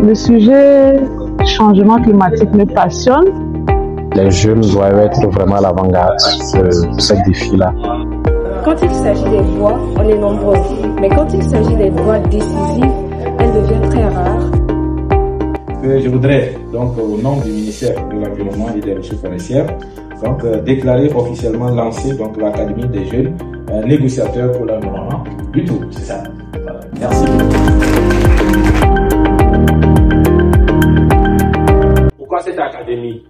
Le sujet changement climatique me passionne. Les jeunes doivent être vraiment à l'avant-garde de ce défi-là. Quand il s'agit des voix, on est nombreux. Mais quand il s'agit des voix décisives, elles deviennent très rares. Je voudrais, donc, au nom du ministère de l'Environnement et des Ressources forestières, déclarer officiellement lancer l'Académie des jeunes négociateurs pour l'environnement du tout. C'est ça. Voilà. Merci. Pourquoi cette académie?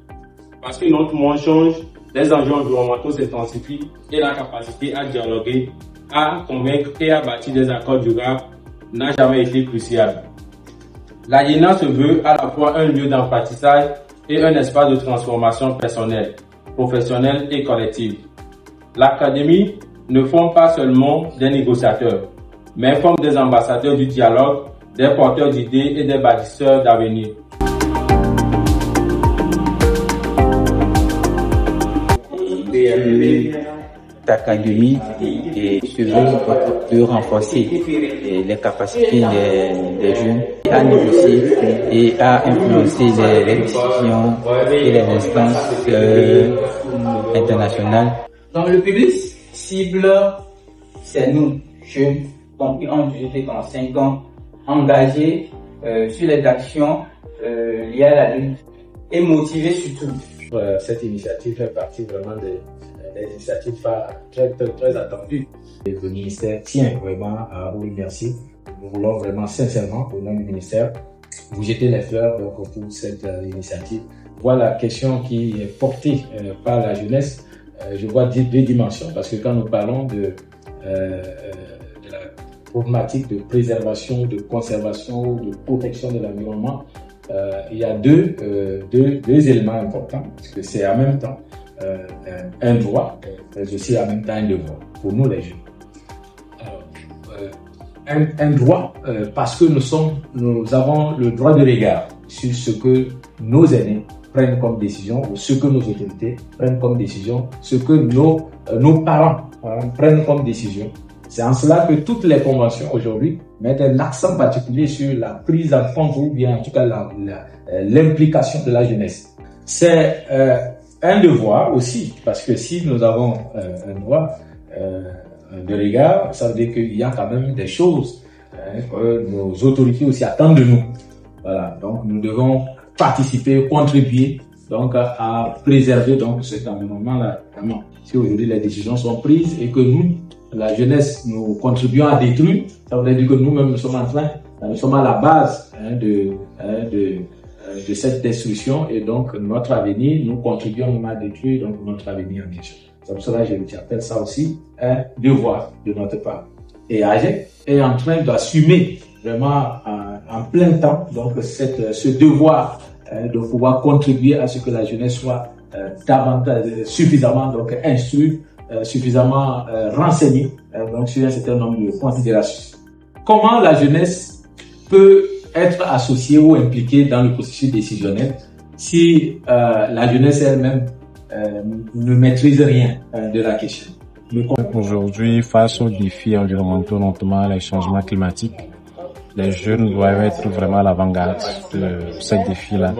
Parce que notre monde change, les enjeux environnementaux s'intensifient et la capacité à dialoguer, à convaincre et à bâtir des accords durables n'a jamais été cruciale. La IENA se veut à la fois un lieu d'apprentissage et un espace de transformation personnelle, professionnelle et collective. L'Académie ne forme pas seulement des négociateurs, mais forme des ambassadeurs du dialogue, des porteurs d'idées et des bâtisseurs d'avenir. L'Académie se veut de renforcer les capacités des jeunes à négocier et à influencer les décisions et les instances internationales. Donc le public cible, c'est nous, jeunes, compris entre 18 et 45 ans, engagés sur les actions liées à la lutte et motivés surtout. Cette initiative fait partie vraiment des initiatives très attendues. Le ministère tient vraiment à vous remercier. Nous voulons vraiment sincèrement, au nom du ministère, vous jeter les fleurs pour cette initiative. Voilà la question qui est portée par la jeunesse. Je vois deux dimensions, parce que quand nous parlons de la problématique de préservation, de conservation, de protection de l'environnement, il y a deux éléments importants, parce que c'est en même temps un droit, mais aussi en même temps un devoir pour nous les jeunes. Alors, un droit parce que nous avons le droit de regard sur ce que nos aînés prennent comme décision, ou ce que nos autorités prennent comme décision, ce que nos parents prennent comme décision. C'est en cela que toutes les conventions aujourd'hui mettent un accent particulier sur la prise en compte ou bien en tout cas l'implication de la jeunesse. C'est un devoir aussi, parce que si nous avons un droit de regard, ça veut dire qu'il y a quand même des choses que nos autorités aussi attendent de nous. Voilà, donc nous devons participer, contribuer donc à préserver donc cet environnement-là. Si aujourd'hui les décisions sont prises et que nous, la jeunesse, nous contribuons à détruire, ça veut dire que nous-mêmes nous sommes nous sommes à la base de cette destruction et donc notre avenir, nous contribuons à détruire donc notre avenir en question. C'est pour cela que j'appelle ça aussi un devoir de notre part. Et AGEC est en train d'assumer vraiment en plein temps donc ce devoir de pouvoir contribuer à ce que la jeunesse soit davantage suffisamment donc instruite, suffisamment renseignée donc sur un certain nombre de considérations. Comment la jeunesse peut être associée ou impliquée dans le processus décisionnel si la jeunesse elle-même ne maîtrise rien de la question? Aujourd'hui, face aux défis environnementaux, notamment les changements climatiques, les jeunes doivent être vraiment à l'avant-garde de ces défis-là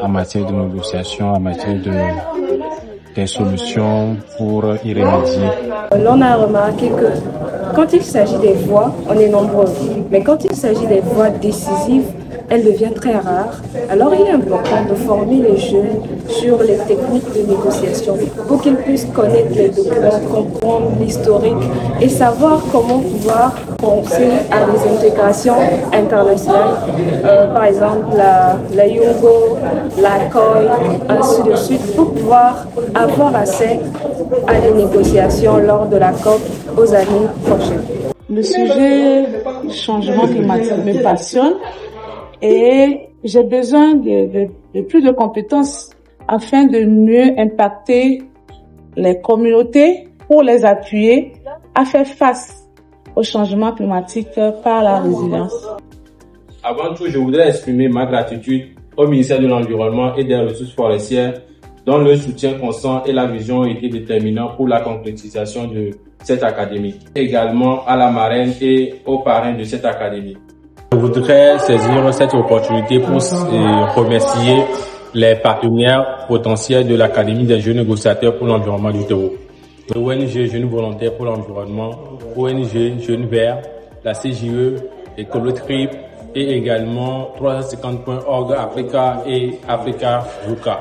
en matière de négociation, en matière des solutions pour y remédier. L'on a remarqué que quand il s'agit des voix, on est nombreux. Mais quand il s'agit des voix décisives, elles deviennent très rares. Alors il est important de former les jeunes sur les techniques de négociation pour qu'ils puissent connaître les documents, comprendre l'historique et savoir comment pouvoir penser à des intégrations internationales. Par exemple la Yogo, la COI, ainsi de suite, pour pouvoir avoir accès à des négociations lors de la COP aux années prochaines. Le sujet changement climatique me passionne et j'ai besoin de plus de compétences afin de mieux impacter les communautés pour les appuyer à faire face au changement climatique par la résilience. Avant tout, je voudrais exprimer ma gratitude au ministère de l'Environnement et des Ressources forestières dont le soutien constant et la vision ont été déterminants pour la concrétisation de cette académie. Également à la marraine et aux parrains de cette académie. Je voudrais saisir cette opportunité pour remercier les partenaires potentiels de l'Académie des jeunes négociateurs pour l'environnement du terreau. ONG Jeunes Volontaires pour l'Environnement, ONG Jeunes Verts, la CJE, Écolotrip et également 350.org Africa et Africa VUCA.